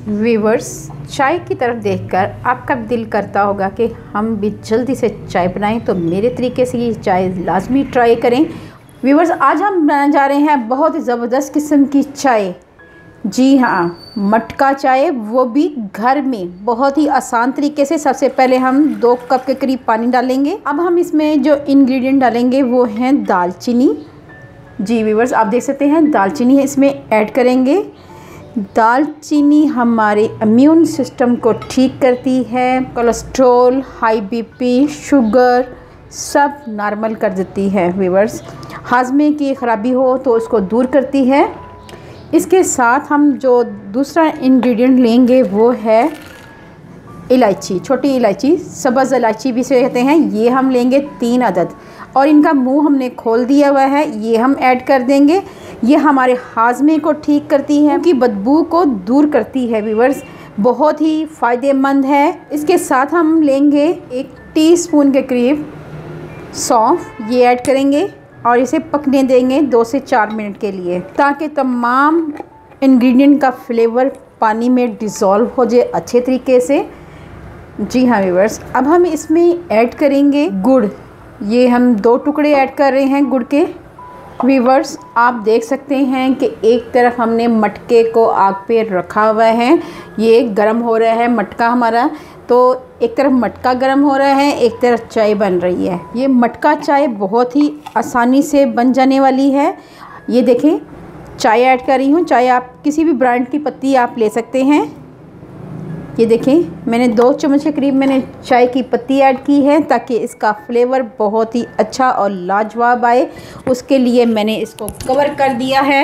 Viewers, चाय की तरफ देखकर आपका दिल करता होगा कि हम भी जल्दी से चाय बनाएं, तो मेरे तरीके से ये चाय लाजमी ट्राई करें। व्यूवर्स, आज हम बनाने जा रहे हैं बहुत ही ज़बरदस्त किस्म की चाय। जी हाँ, मटका चाय, वो भी घर में बहुत ही आसान तरीके से। सबसे पहले हम 2 कप के करीब पानी डालेंगे। अब हम इसमें जो इंग्रेडिएंट डालेंगे वो हैं दालचीनी। जी व्यूवर्स, आप देख सकते हैं दालचीनी है इसमें ऐड करेंगे। दालचीनी हमारे इम्यून सिस्टम को ठीक करती है, कोलेस्ट्रॉल, हाई बीपी, शुगर सब नॉर्मल कर देती है। व्यूवर्स, हाजमे की ख़राबी हो तो उसको दूर करती है। इसके साथ हम जो दूसरा इंग्रेडिएंट लेंगे वो है इलायची, छोटी इलायची, सब्ज़ इलायची भी से कहते हैं। ये हम लेंगे 3 अदद और इनका मुंह हमने खोल दिया हुआ है, ये हम ऐड कर देंगे। ये हमारे हाजमे को ठीक करती है, उनकी बदबू को दूर करती है। व्यूवर्स, बहुत ही फ़ायदेमंद है। इसके साथ हम लेंगे 1 टीस्पून के करीब सौंफ, ये ऐड करेंगे और इसे पकने देंगे 2 से 4 मिनट के लिए, ताकि तमाम इंग्रेडिएंट का फ्लेवर पानी में डिज़ोल्व हो जाए अच्छे तरीके से। जी हाँ व्यूवर्स, अब हम इसमें ऐड करेंगे गुड़। ये हम 2 टुकड़े ऐड कर रहे हैं गुड़ के। व्यूवर्स, आप देख सकते हैं कि एक तरफ हमने मटके को आग पे रखा हुआ है, ये गर्म हो रहा है मटका हमारा। तो एक तरफ मटका गर्म हो रहा है, एक तरफ चाय बन रही है। ये मटका चाय बहुत ही आसानी से बन जाने वाली है। ये देखें, चाय ऐड कर रही हूँ। चाय आप किसी भी ब्रांड की पत्ती आप ले सकते हैं। ये देखें, मैंने 2 चम्मच के करीब मैंने चाय की पत्ती ऐड की है, ताकि इसका फ्लेवर बहुत ही अच्छा और लाजवाब आए। उसके लिए मैंने इसको कवर कर दिया है।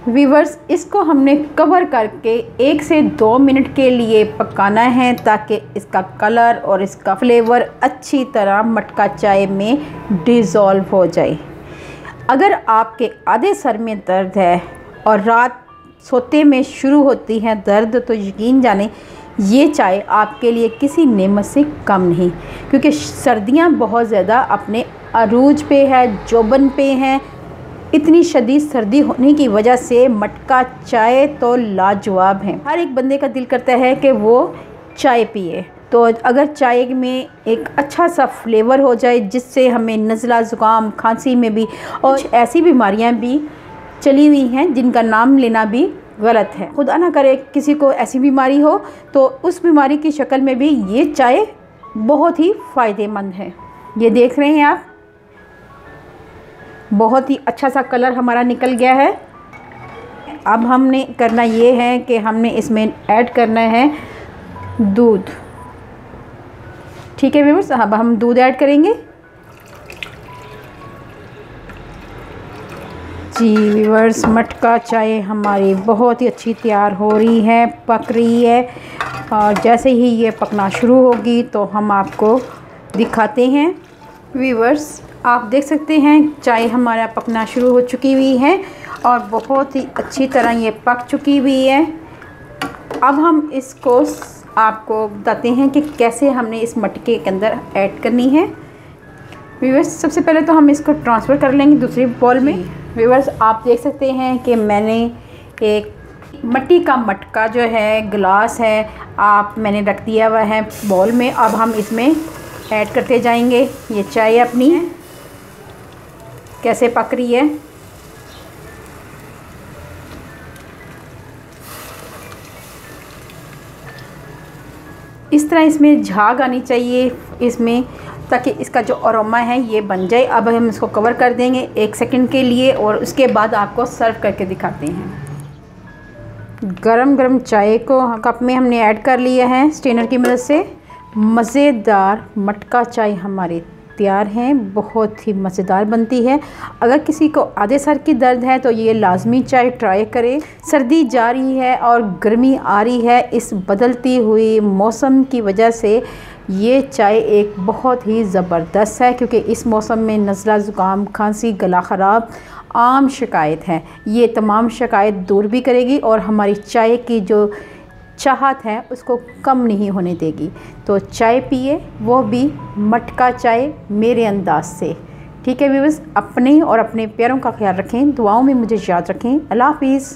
व्यूवर्स, इसको हमने कवर करके 1 से 2 मिनट के लिए पकाना है, ताकि इसका कलर और इसका फ्लेवर अच्छी तरह मटका चाय में डिज़ोल्व हो जाए। अगर आपके आधे सर में दर्द है और रात सोते में शुरू होती है दर्द, तो यकीन जाने ये चाय आपके लिए किसी नेमत से कम नहीं, क्योंकि सर्दियां बहुत ज़्यादा अपने अरूज पे है, जोबन पे हैं। इतनी शदीद सर्दी होने की वजह से मटका चाय तो लाजवाब है। हर एक बंदे का दिल करता है कि वो चाय पिए। तो अगर चाय में एक अच्छा सा फ्लेवर हो जाए, जिससे हमें नज़ला, ज़ुकाम, खांसी में भी, और ऐसी बीमारियां भी चली हुई हैं जिनका नाम लेना भी गलत है, खुदा ना करे किसी को ऐसी बीमारी हो, तो उस बीमारी की शक्ल में भी ये चाय बहुत ही फ़ायदेमंद है। ये देख रहे हैं आप, बहुत ही अच्छा सा कलर हमारा निकल गया है। अब हमने करना ये है कि हमने इसमें ऐड करना है दूध। ठीक है व्यूअर्स, अब हम दूध ऐड करेंगे। जी व्यूअर्स, मटका चाय हमारी बहुत ही अच्छी तैयार हो रही है, पक रही है। और जैसे ही ये पकना शुरू होगी तो हम आपको दिखाते हैं। व्यूअर्स, आप देख सकते हैं चाय हमारा पकना शुरू हो चुकी हुई है और बहुत ही अच्छी तरह ये पक चुकी हुई है। अब हम इसको आपको बताते हैं कि कैसे हमने इस मटके के अंदर ऐड करनी है। व्यूअर्स, सबसे पहले तो हम इसको ट्रांसफ़र कर लेंगे दूसरी बॉल में। व्यूअर्स, आप देख सकते हैं कि मैंने एक मिट्टी का मटका जो है, गिलास है, मैंने रख दिया हुआ है बॉल में। अब हम इसमें ऐड करते जाएंगे। ये चाय अपनी कैसे पक रही है। इस तरह इसमें झाग आनी चाहिए इसमें, ताकि इसका जो अरोमा है ये बन जाए। अब हम इसको कवर कर देंगे 1 सेकंड के लिए और उसके बाद आपको सर्व करके दिखाते हैं। गरम गरम चाय को कप में हमने ऐड कर लिया है स्ट्रेनर की मदद से। मज़ेदार मटका चाय हमारी तैयार है, बहुत ही मज़ेदार बनती है। अगर किसी को आधे सर की दर्द है तो ये लाजमी चाय ट्राई करें। सर्दी जा रही है और गर्मी आ रही है, इस बदलती हुई मौसम की वजह से ये चाय एक बहुत ही ज़बरदस्त है, क्योंकि इस मौसम में नज़ला, ज़ुकाम, खांसी, गला ख़राब आम शिकायत है। ये तमाम शिकायत दूर भी करेगी और हमारी चाय की जो चाहत है उसको कम नहीं होने देगी। तो चाय पिए, वो भी मटका चाय मेरे अंदाज से। ठीक है व्यूअर्स, अपने और अपने प्यारों का ख्याल रखें, दुआओं में मुझे याद रखें। अल्लाह हाफिज़।